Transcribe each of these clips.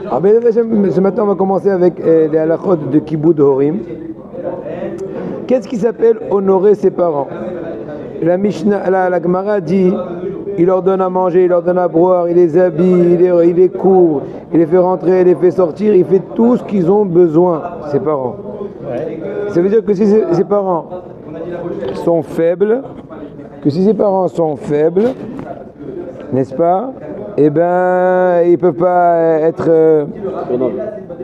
Alors, ce matin, on va commencer avec les halakhot de Kiboud Horim. Qu'est-ce qui s'appelle honorer ses parents? La Mishnah, la Gemara dit, il leur donne à manger, il leur donne à boire, il les habille, il les couvre, il les fait rentrer, il les fait sortir, il fait tout ce qu'ils ont besoin, ses parents. Ça veut dire que si ses parents sont faibles, n'est-ce pas? Eh ben, ils ne peuvent pas être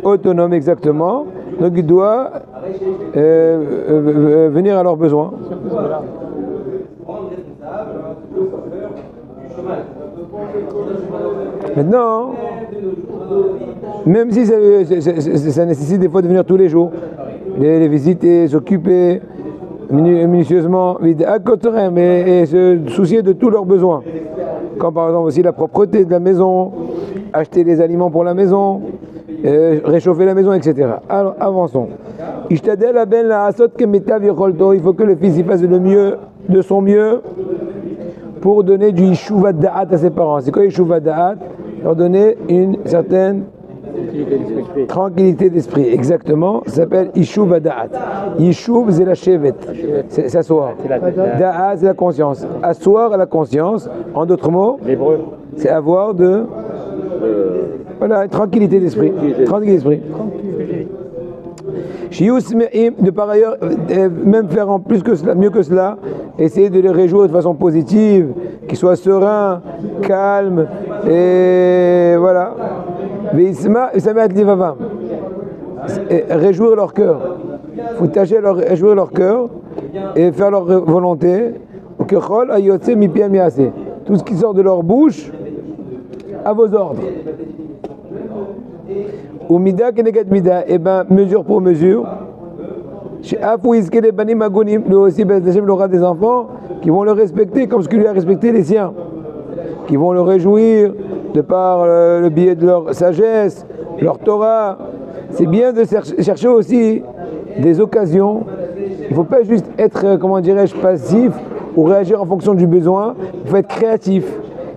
autonomes exactement. Donc, il doit venir à leurs besoins. Maintenant, même si ça nécessite des fois de venir tous les jours, les visiter, s'occuper minutieusement, et se soucier de tous leurs besoins. Comme par exemple aussi la propreté de la maison, acheter les aliments pour la maison, réchauffer la maison, etc. Alors avançons. Il faut que le fils y fasse le mieux, de son mieux, pour donner du yishuv da'at à ses parents. C'est quoi yishuv da'at? Leur donner une certaine tranquillité d'esprit. Exactement. Ça s'appelle yishuv da'at. Yishuv, c'est la shevet. C'est s'asseoir. Da'at, c'est la conscience. Asseoir à la conscience, en d'autres mots, c'est avoir voilà, une tranquillité d'esprit. Tranquillité d'esprit. De par ailleurs, même faire en plus que cela, mieux que cela, essayer de les réjouir de façon positive, qu'ils soient sereins, calmes, et voilà. Réjouir leur cœur. Il faut tâcher de réjouir leur cœur et faire leur volonté. Tout ce qui sort de leur bouche, à vos ordres. Ou mida kenegat mida, et ben mesure pour mesure. Chez Afou Iskele Banim Agonim, lui aussi Ben Hashem aura des enfants qui vont le respecter comme ce qu'il lui a respecté les siens, qui vont le réjouir de par le biais de leur sagesse, leur Torah. C'est bien de chercher aussi des occasions. Il ne faut pas juste être, comment dirais-je, passif ou réagir en fonction du besoin. Il faut être créatif,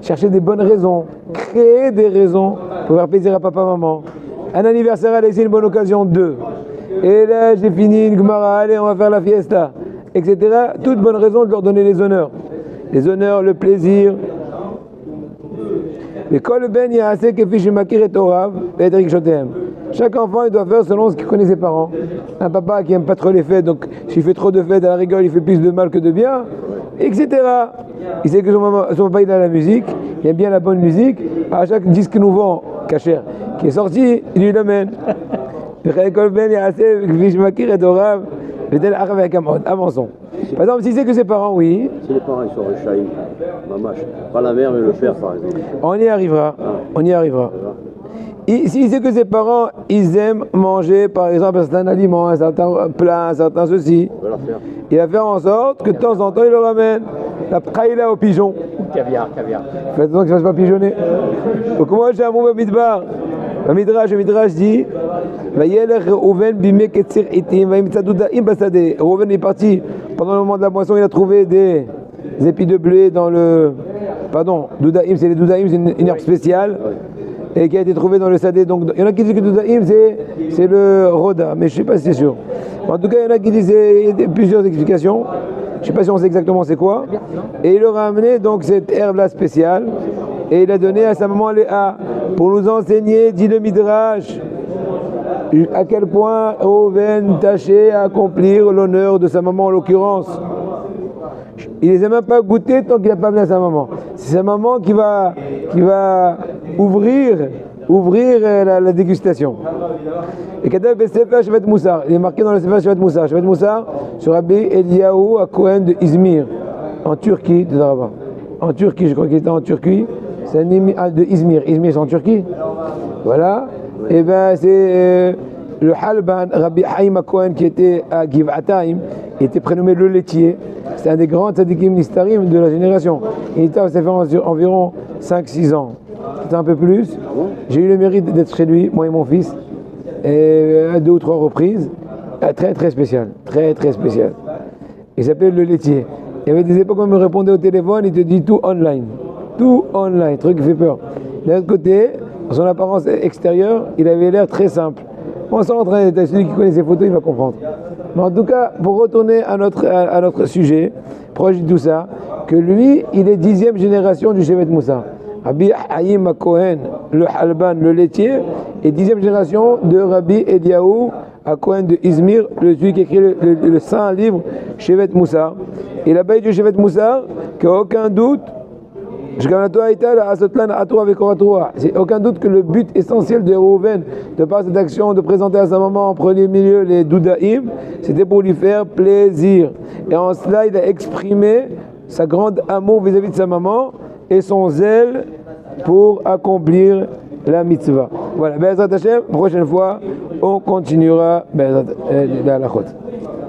chercher des bonnes raisons, créer des raisons pour faire plaisir à papa, maman. Un anniversaire, allez, c'est une bonne occasion, 2. Et là, j'ai fini une Gemara, allez, on va faire la fiesta, etc. Toute bonne raison de leur donner les honneurs. Les honneurs, le plaisir. Chaque enfant, il doit faire selon ce qu'il connaît ses parents. Un papa qui n'aime pas trop les fêtes, donc s'il fait trop de fêtes, à la rigueur, il fait plus de mal que de bien, etc. Il sait que son papa, il a la musique, il aime bien la bonne musique. À chaque disque nouveau, Kacher, qui est sorti, il lui l'amène. Avançons. Par exemple, si c'est que ses parents, oui. Si les parents ils sont rechaïs, mamache, pas la mère mais le père par exemple. On y arrivera. On y arrivera. Si c'est que ses parents, ils aiment manger, par exemple, un certain aliment, un certain plat, un certain ceci, il va faire en sorte que de temps en temps, il le ramène. La praïla au pigeon. Caviar. Faites attention qu'il ne se fasse pas pigeonner. Donc, moi, j'ai un mot midbar. Le Midrash dit Reuven est parti pendant le moment de la moisson, il a trouvé des épis de blé dans le. Pardon, Doudaïm, c'est les Doudaïm, c'est une herbe spéciale et qui a été trouvée dans le Sadé. Donc il y en a qui disent que Doudaïm c'est le Roda, mais je ne sais pas si c'est sûr. En tout cas, il y en a qui disent plusieurs explications. Je ne sais pas si on sait exactement c'est quoi. Et il leur a amené donc cette herbe-là spéciale et il a donné à sa maman Léa pour nous enseigner, dit le Midrash, à quel point Reuven tâchait à accomplir l'honneur de sa maman en l'occurrence. Il ne les a même pas goûtés tant qu'il n'a pas amené à sa maman. C'est sa maman qui va ouvrir la dégustation. Et Kadav Sefer Shevet Moussar, il est marqué dans le Sefer Shevet Moussar. Shevet Moussar sur Rabbi Eliyahu à Cohen de Izmir, en Turquie, de Daraba. En Turquie, je crois qu'il était en Turquie. C'est un de Izmir. Izmir, c'est en Turquie. Voilà. Et bien, c'est le Halban, Rabbi Haïm Cohen, qui était à Giv'ataim, il était prénommé le laitier. C'est un des grands tzadikim nistarim de la génération. Il était, ça fait environ 5-6 ans. C'était un peu plus. J'ai eu le mérite d'être chez lui, moi et mon fils, et à 2 ou 3 reprises. Très très spécial. Très très spécial. Il s'appelle le laitier. Il y avait des époques où on me répondait au téléphone, il te dit tout online. Tout online, truc qui fait peur. D'un autre côté, son apparence extérieure, il avait l'air très simple. On s'en train d'être celui qui connaît ses photos, il va comprendre. Mais en tout cas, pour retourner à notre sujet, proche de tout ça, que lui, il est 10e génération du Shevet Moussa. Rabbi Haïm Cohen, le Halban, le laitier, est 10e génération de Rabbi Eliaou à Cohen de Izmir, celui qui écrit le saint livre Shevet Moussa. Et la bête du Shevet Moussa, qu'il n'y a aucun doute, c'est aucun doute que le but essentiel de Reuven, de par cette action de présenter à sa maman en premier milieu les Doudaïm, c'était pour lui faire plaisir. Et en cela, il a exprimé sa grande amour vis-à-vis de sa maman et son zèle pour accomplir la mitzvah. Voilà, Be'ezrat Hashem, prochaine fois, on continuera la halachot.